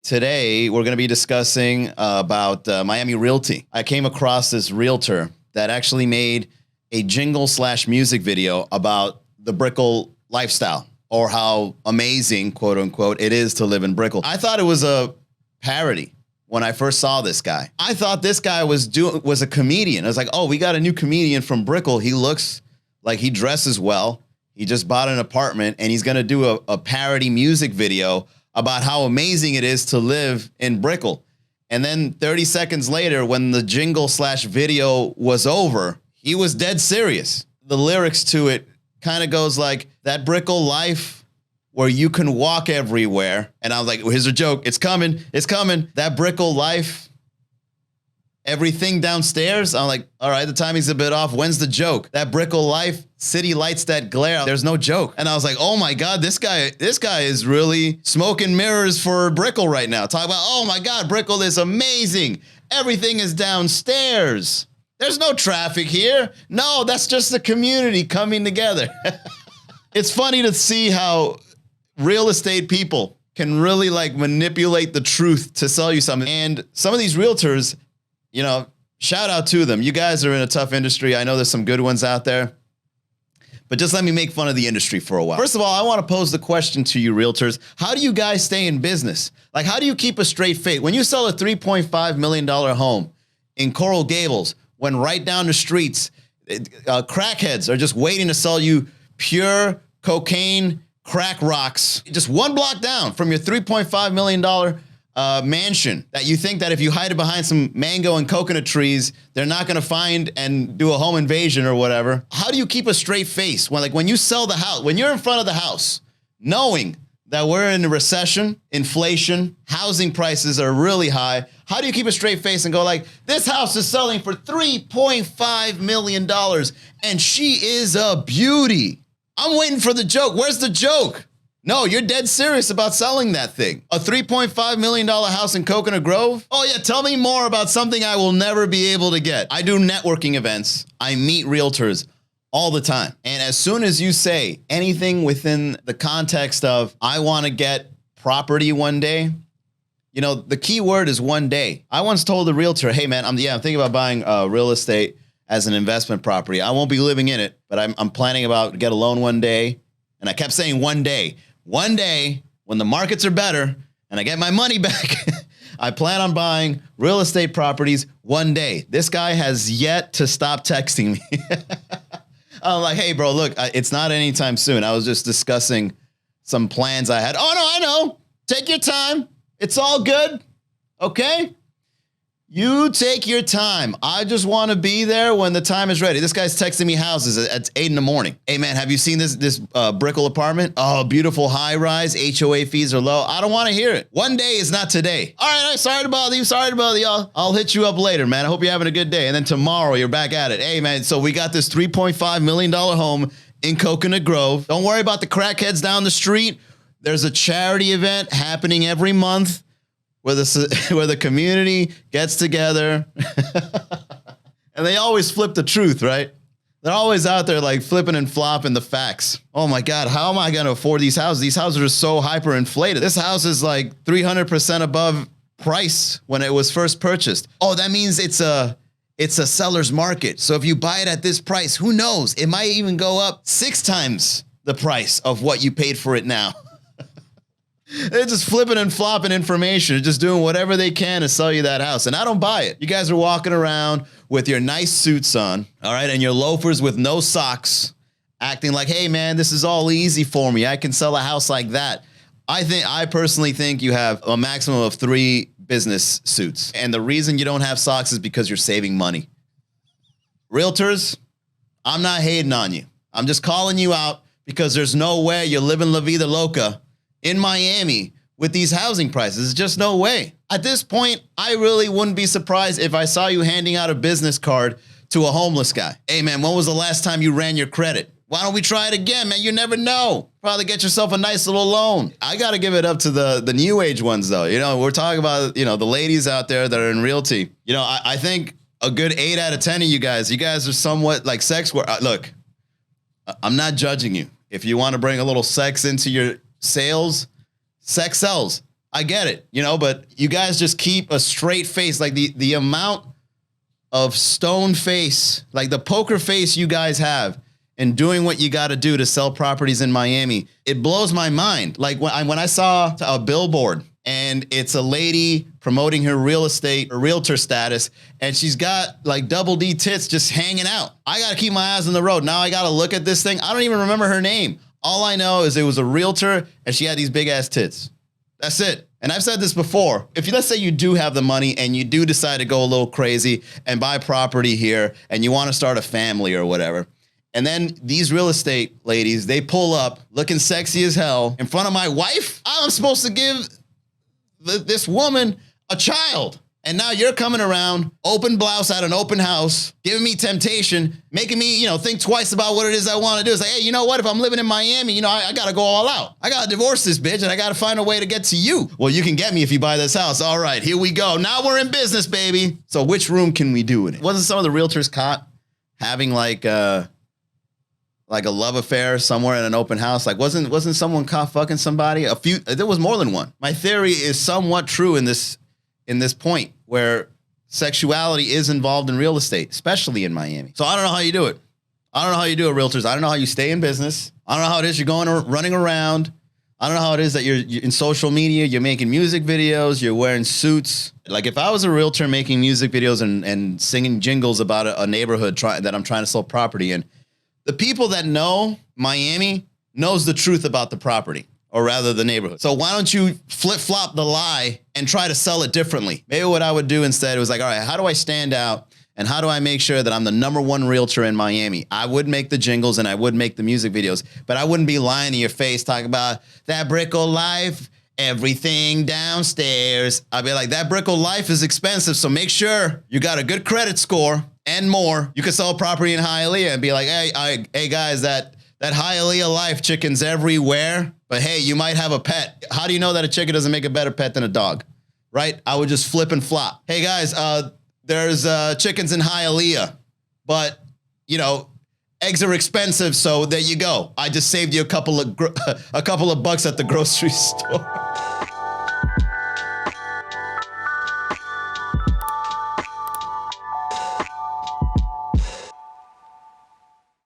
Today, we're going to be discussing about Miami Realty. I came across this realtor that actually made a jingle slash music video about the Brickell lifestyle, or how amazing, quote unquote, it is to live in Brickell. I thought it was a parody when I first saw this guy. I thought this guy was a comedian. I was like, oh, we got a new comedian from Brickell. He looks like he dresses well. He just bought an apartment and he's going to do a parody music video about how amazing it is to live in Brickell. And then 30 seconds later, when the jingle slash video was over, he was dead serious. The lyrics to it kind of goes like, that Brickell life where you can walk everywhere. And I was like, well, here's a joke. It's coming. It's coming. That Brickell life, everything downstairs. I'm like, all right, the timing's a bit off. When's the joke? That Brickell life, city lights that glare. There's no joke. And I was like, oh my God, this guy is really smoke and mirrors for Brickell right now. Talk about, oh my God, Brickell is amazing. Everything is downstairs. There's no traffic here. No, that's just the community coming together. It's funny to see how real estate people can really like manipulate the truth to sell you something. And some of these realtors, you know, shout out to them. You guys are in a tough industry. I know there's some good ones out there, but just let me make fun of the industry for a while. First of all, I want to pose the question to you realtors. How do you guys stay in business? Like, how do you keep a straight face? When you sell a $3.5 million home in Coral Gables, when right down the streets, crackheads are just waiting to sell you pure cocaine crack rocks, just one block down from your $3.5 million mansion, that you think that if you hide it behind some mango and coconut trees, they're not going to find and do a home invasion or whatever. How do you keep a straight face when you sell the house, when you're in front of the house, knowing that we're in a recession, inflation, housing prices are really high? How do you keep a straight face and go like, this house is selling for $3.5 million and she is a beauty? I'm waiting for the joke. Where's the joke? No, you're dead serious about selling that thing. A $3.5 million house in Coconut Grove? Oh yeah, tell me more about something I will never be able to get. I do networking events. I meet realtors all the time. And as soon as you say anything within the context of, I want to get property one day, you know, the key word is one day. I once told a realtor, hey man, I'm thinking about buying real estate as an investment property. I won't be living in it, but I'm planning about to get a loan one day. And I kept saying one day. One day, when the markets are better and I get my money back, I plan on buying real estate properties one day. This guy has yet to stop texting me. I'm like, hey, bro, look, it's not anytime soon. I was just discussing some plans I had. Oh, no, I know. Take your time. It's all good. Okay? You take your time. I just want to be there when the time is ready. This guy's texting me houses at 8 in the morning. Hey, man, have you seen this Brickell apartment? Oh, beautiful high rise. HOA fees are low. I don't want to hear it. One day is not today. All right, sorry to bother you. Sorry to bother you. I'll hit you up later, man. I hope you're having a good day. And then tomorrow you're back at it. Hey, man, so we got this $3.5 million home in Coconut Grove. Don't worry about the crackheads down the street. There's a charity event happening every month where the community gets together. And they always flip the truth, right? They're always out there like flipping and flopping the facts. Oh my God, how am I going to afford these houses? These houses are so hyperinflated. This house is like 300% above price when it was first purchased. Oh, that means it's a seller's market. So if you buy it at this price, who knows? It might even go up 6 times the price of what you paid for it now. They're just flipping and flopping information, just doing whatever they can to sell you that house. And I don't buy it. You guys are walking around with your nice suits on, all right, and your loafers with no socks, acting like, hey, man, this is all easy for me. I can sell a house like that. I personally think you have a maximum of 3 business suits. And the reason you don't have socks is because you're saving money. Realtors, I'm not hating on you. I'm just calling you out because there's no way you're living La Vida Loca in Miami with these housing prices. There's just no way. At this point, I really wouldn't be surprised if I saw you handing out a business card to a homeless guy. Hey man, when was the last time you ran your credit? Why don't we try it again, man? You never know. Probably get yourself a nice little loan. I got to give it up to the new age ones though. You know, we're talking about, you know, the ladies out there that are in realty. You know, I think a good 8 out of 10 of you guys are somewhat like sex work. Look, I'm not judging you. If you want to bring a little sex into your sales, sex sells. I get it, you know, but you guys just keep a straight face. Like the amount of stone face, like the poker face you guys have and doing what you got to do to sell properties in Miami, it blows my mind. Like when I saw a billboard and it's a lady promoting her real estate or realtor status, and she's got like double D tits just hanging out. I got to keep my eyes on the road. Now I got to look at this thing. I don't even remember her name. All I know is it was a realtor and she had these big ass tits. That's it. And I've said this before. If you, let's say you do have the money and you do decide to go a little crazy and buy property here and you want to start a family or whatever, and then these real estate ladies, they pull up looking sexy as hell in front of my wife, I'm supposed to give this woman a child. And now you're coming around, open blouse at an open house, giving me temptation, making me, think twice about what it is I want to do. It's like, hey, you know what? If I'm living in Miami, I got to go all out. I got to divorce this bitch and I got to find a way to get to you. Well, you can get me if you buy this house. All right, here we go. Now we're in business, baby. So which room can we do it? Wasn't some of the realtors caught having like a love affair somewhere in an open house? Like wasn't someone caught fucking somebody? There was more than one. My theory is somewhat true in this point where sexuality is involved in real estate, especially in Miami. So I don't know how you do it. I don't know how you do it, realtors. I don't know how you stay in business. I don't know how it is you're going or running around. I don't know how it is that you're in social media, you're making music videos, you're wearing suits. Like if I was a realtor making music videos and singing jingles about a neighborhood that I'm trying to sell property in, the people that know Miami knows the truth about the property, or rather the neighborhood. So why don't you flip-flop the lie and try to sell it differently? Maybe what I would do instead was like, all right, how do I stand out and how do I make sure that I'm the #1 realtor in Miami? I would make the jingles and I would make the music videos, but I wouldn't be lying to your face talking about that Brickell life, everything downstairs. I'd be like, that Brickell life is expensive, so make sure you got a good credit score and more. You could sell property in Hialeah and be like, hey guys, that Hialeah life, chickens everywhere. But hey, you might have a pet. How do you know that a chicken doesn't make a better pet than a dog? Right? I would just flip and flop. Hey guys, there's chickens in Hialeah, but eggs are expensive, so there you go. I just saved you a couple of bucks at the grocery store.